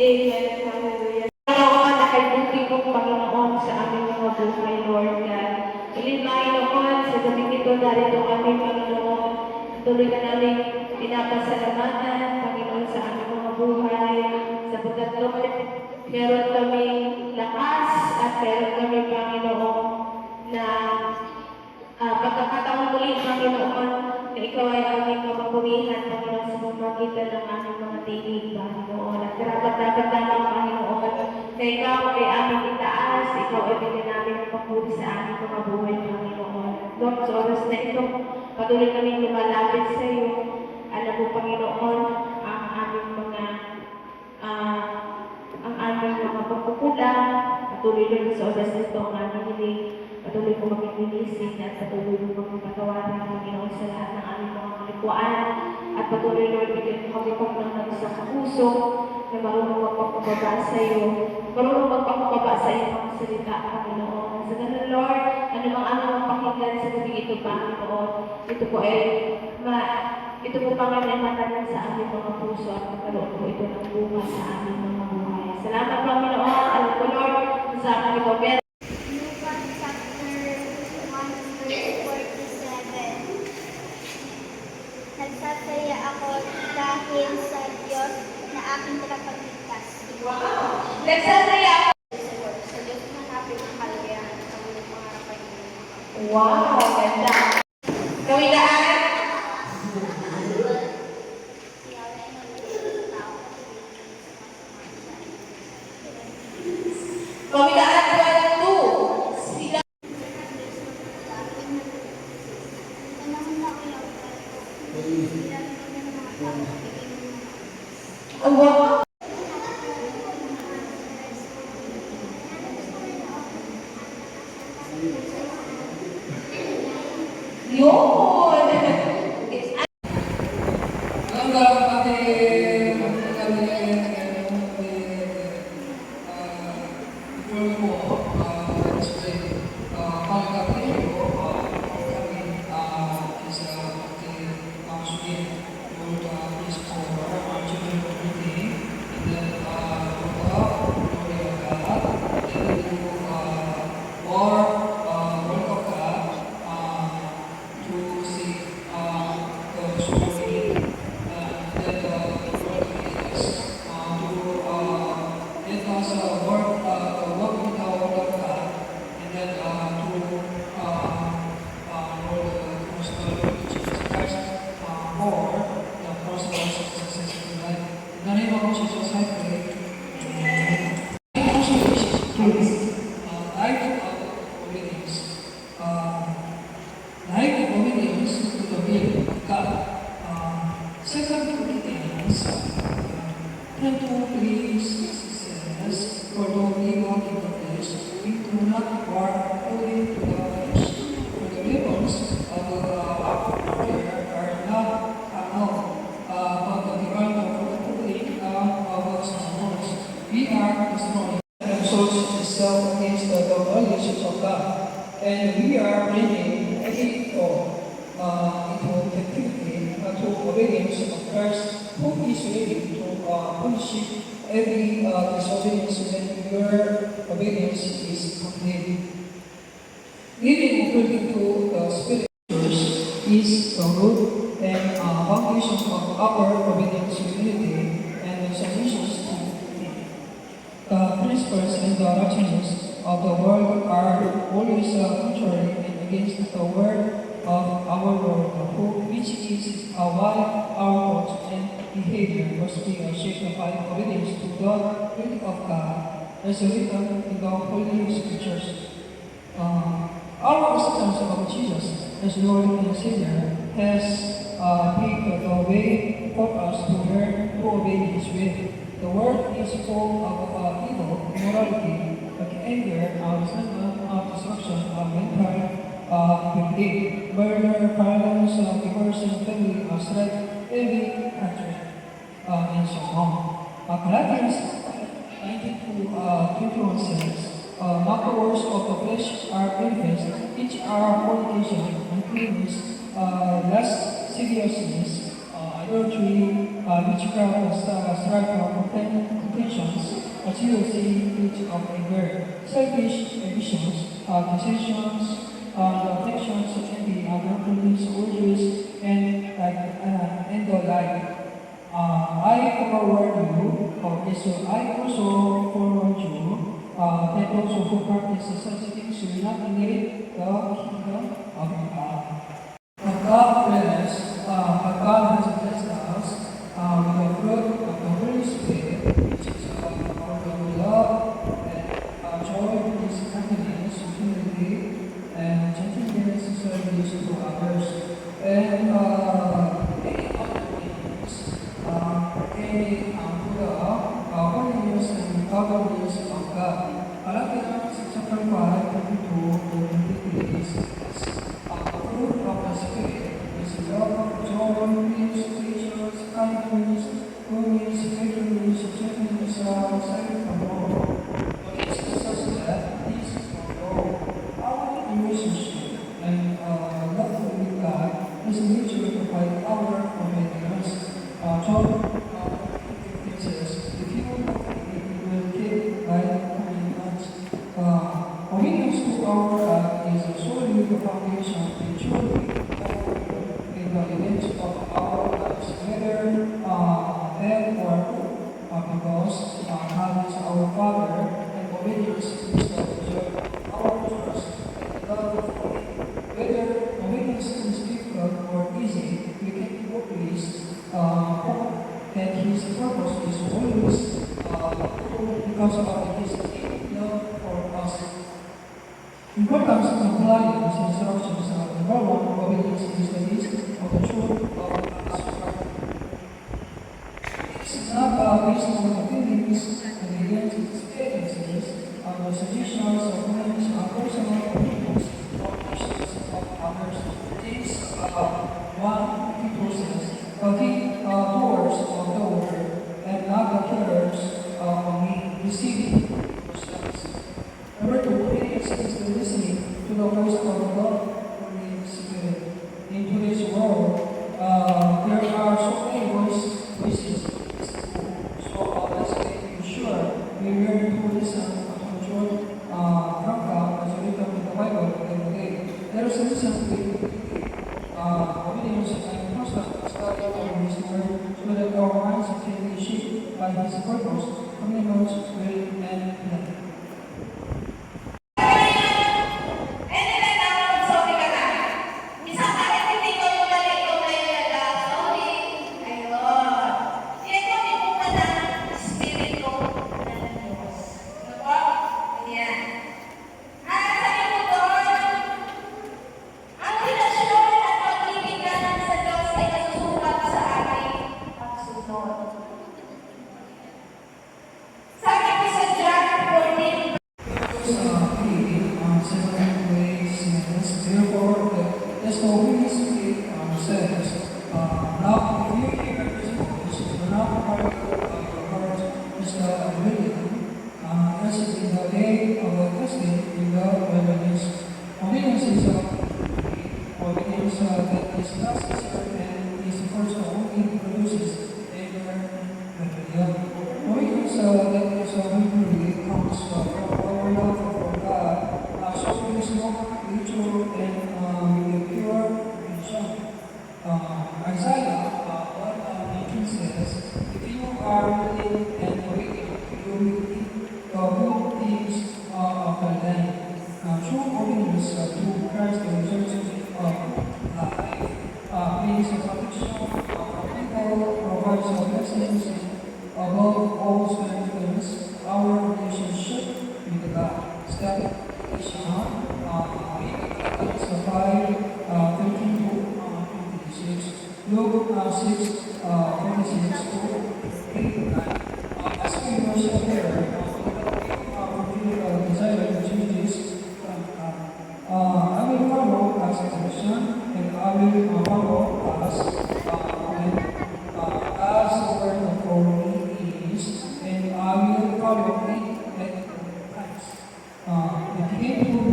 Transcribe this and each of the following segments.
Amen. Hallelujah. Panginoon, nakaibuti mong Panginoon sa aming mga buhay, Lord God. Ilimay naman sa gabing ito narito aming Panginoon. Tuloy na namin pinapasalamatan, Panginoon, sa aming mga buhay. Sapagkat, Lord, meron kami lakas at meron kami, Panginoon, na pagkakataon muli, Panginoon, na Ikaw ay aming mapapurihan, Panginoon, sa pamamagitan ng aming mga tinig, Panginoon. At karapat-dapat naman, Panginoon, na Ikaw ay aming itaas, Ikaw ay bigyan namin ang papuri sa aming mga buhay, Panginoon. Lord, sa oras na ito, patuloy kami lumalapit sa iyo. Alam mo, Panginoon, ang aming mga pagkukulang, patuloy rin sa oras na ito ang aming hiling. Patuloy ko maging at patuloy ko maging patawaran, Panginoon, sa lahat ng aming mga kalikuan. At patuloy, Lord, bigyan mo kami ng isang puso na marunong magpapababa sa iyo. Marunong magpapababa sa iyo mga salita, Panginoon. Sa ganun, Lord, ano mang aming pakinggan sa gabi ito, Panginoon. Ito po, Panginoon, ay matanong sa aming mga puso at magkaroon po ito ng bunga sa aming mga buhay. Salamat, Panginoon. Alam ko, Lord, sa aming ito. Nagsasaya ako dahil sa Diyos na aking tagapagligtas. Wow! Nagsasaya ako sa Diyos na hanapin ang kaligayahan sa mga harapan niyo. Wow! Ganda! Kawilaan? Kawilaan 12. Sila. Oh, wow! Yun! again, Lord, please for our children community, and then look up, glory of God, and then do more work of God to see the story, and then the Lord is to let us work with the word of God, and then to Lord, Jesus Christ for the personal success of life. In the name of Jesus, I pray. Amen. Also, life of obedience. Life of obedience to the will of God. Second Corinthians 10:3 says, "For though we walk in the flesh, we do not war according to the flesh. For the weapons of our warfare are not carnal, but the divine of pulling down of strongholds. We are destroying and exalts itself against the knowledge of God, and we are bringing every thought into captivity to obedience of Christ, who is ready to punish every disobedience when your obedience is complete." Living according to the Scriptures is the root and foundation of our obedience, humility, and submission to Him. The principles and the doctrines of the world are always contrary and against the word of our Lord, which is why our thoughts and behavior must be shaped by obedience to the will of God, as written in the Holy Scriptures. Our acceptance of Jesus as Lord and Savior has paved the way for us to learn to obey His will. The world is full of evil, immorality, like anger, resentment, destruction, mental conflict, murder, violence, divorce, and family strife, envy, hatred, and so on. Galatians 19:21 says, "Not the works of the flesh are manifest, which are fornication, uncleanness, lust, seriousness, adultery, witchcraft, strife, contentions, jealousy, fits of anger, selfish ambitions, dissensions, affections, envy, drunkenness, orgies, and the like. I forewarn you, yes, I also forewarn you, that those who practice such things will not inherit the kingdom of God." But God has blessed us with the fruit of the Holy Spirit, which is the love and joy, peace, kindness, humility, and gentleness, service to others, and many other things pertaining to the holiness and godliness of God. Galatians chapter 5, 22-23 says, "The fruit of the Spirit is love, joy, peace, patience, kindness, goodness, faithfulness, gentleness, self-control. Against such that these control our relationship and love with God is mutual by our obedience." John 15 says, "If you love me, you will keep my commandments." Obedience to our God is solely the foundation and truly in the events of our lives, whether bad or good, because God is our Father, and obedience is the result of our trust and love for Him. Whether obedience is difficult or easy, we can be pleased that His purpose is always because of His deep love for us. Importance of compliance instructions. Number one, obedience is the least of the truth of God's word. It's not based on the feelings and against experiences, the suggestions of friends, personal opinions, or questions of others. James 1:52 says, "Think doers of the word, and not the hearers of me, receiving yourselves." Number two, obedience is the listening to the voice of God, Holy Spirit. In today's world, by His purpose, communions, will, and plan. Seven ways sentence. Therefore, the Holy Spirit says, now if you hear His voice, do not harden your hearts as the rebellion, as in the day of the testing in the wilderness. Obedience is obedience that is not sincere and is first only produces anger and rebellion. Obedience that is weakly comes from our love for God. So it is not mutual and with a pure religion. Isaiah 1:19 says, if you are willing and obedient, you will eat the good things of the land. True obedience to Christ the resurrection of life brings a protection of people, provides blessings, and above all strengthens our relationship with God. Step John 5, 13 to 26, Luke 6, 46 to 89. As we worship here, we desire to change I will follow as a Christian, and I will follow as the word for me is, and I will follow it at all times. The people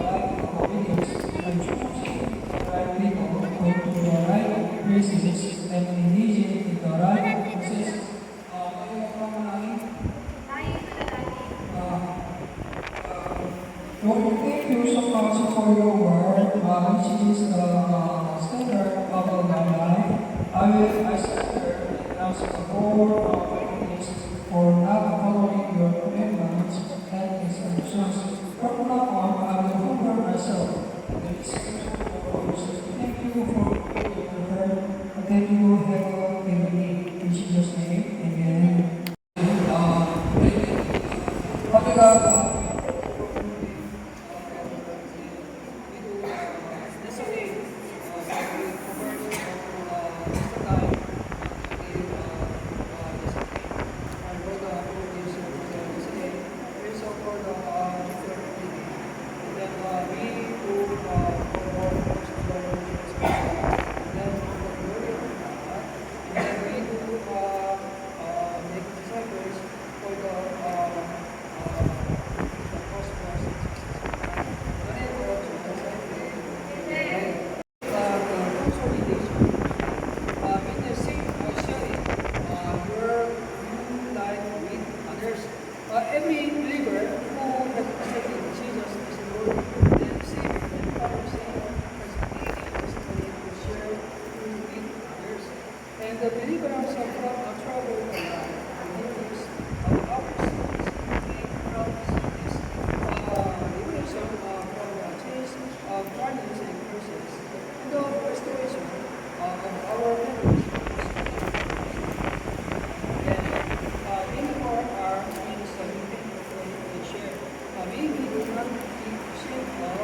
like obedience and choosing the right people go to the right places and engaging in the right process. Lord, thank you so much for your word, which is the standard of my life. I surrender and ask for forgiveness for not following your commandments and instructions. From now on, I will humble myself and listen to your voice. Thank you for your word. Thank you, have given me. In Jesus' name, amen. Father God, every believer who has accepted Jesus as the Lord and Savior and Father Savior has been to share with others. And the believers have got trouble with God. Believers of our sins and promises, liberation from chains of darkness and curses, and the restoration of our memories. May we do not be ashamed of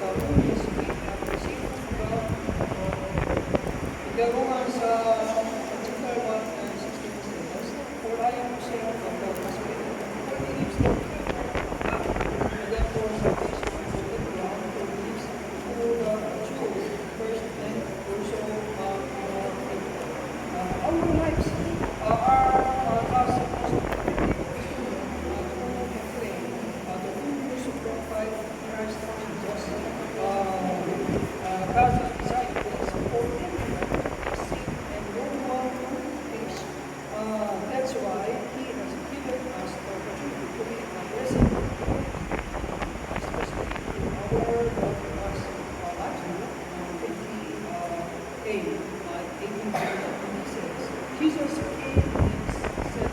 the goodness we have received from God. In the Romans chapter 1 and 16 says, for I am ashamed of the gospel, for it is the God, and therefore salvation for the ground for beliefs through the Jews first and also our people. Our lives are God's supposed to provide Christ Jesus. God's desire is for everyone to see and no one to perish. That's why He has given us the opportunity to be a blessing, especially in our God us Matthew 28, 18 to 26. Jesus came and said,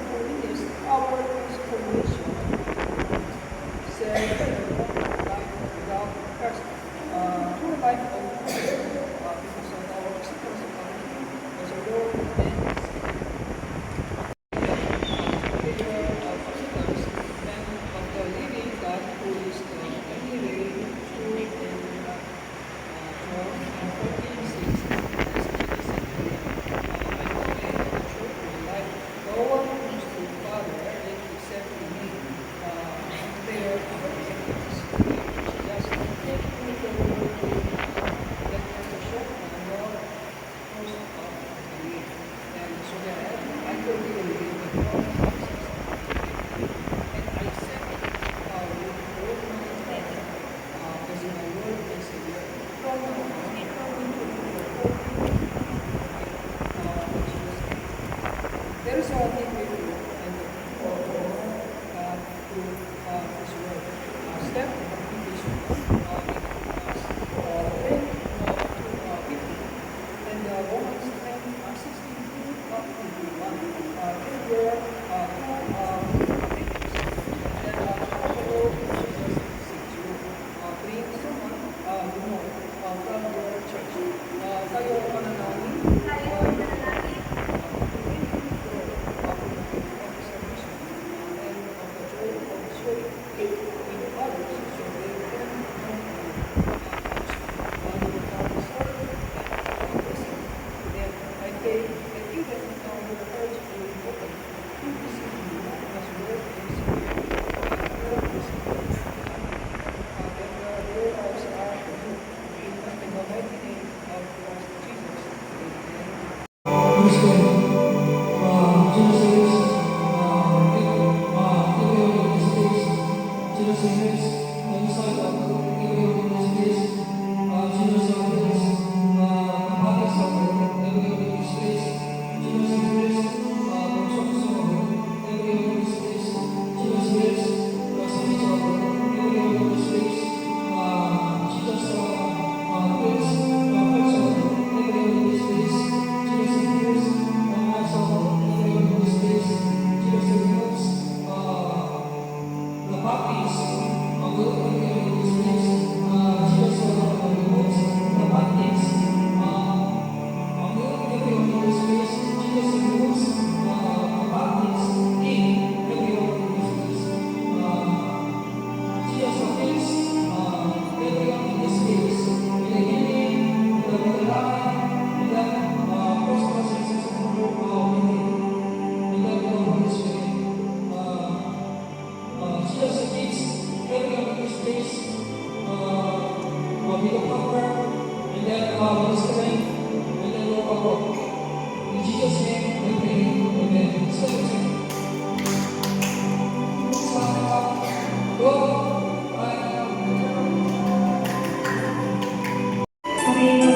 and holiness, our transformation. Said, life without Christ, true life of Christ, because of our responsibility as a Lord and Savior of sinners, and of the living God who is the only way, truth, and John 14:6. No one comes to the Father except through me. They are our enemies. Just let me go let us shut my Lord most of me. And so that I could be a living God. And I said, with all my heart, as my Lord and Savior, from now on, there is a thing we do and for God through His word. Step of application and Romans 10:16 up to 21. There were and follow Jesus seeks you. Bring someone from your church. Tayo mananangin. In Jesus' name, we pray. Amen. Sabihin mo tayo naman sa tawag loob. Amen.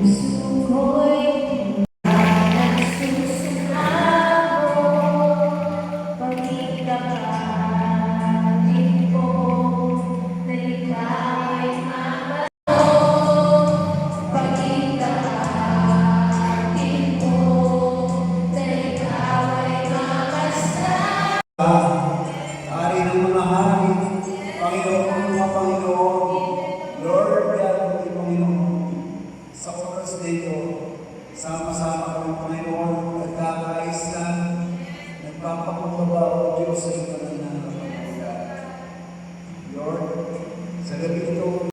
Puso ko'y nagsusunabo, pag-ibig ko, na ikaw ay mamato, pag-ibig ko, na ikaw ay mamasdan. Hari ng mga hari, Panginoon ng mga Panginoon, Lord God ng Panginoon, sa oras na ito, sama-sama kami Panginoon, nagkakaisa, nagpapakumbaba o Diyos sa ito na Lord, sa gabi ito,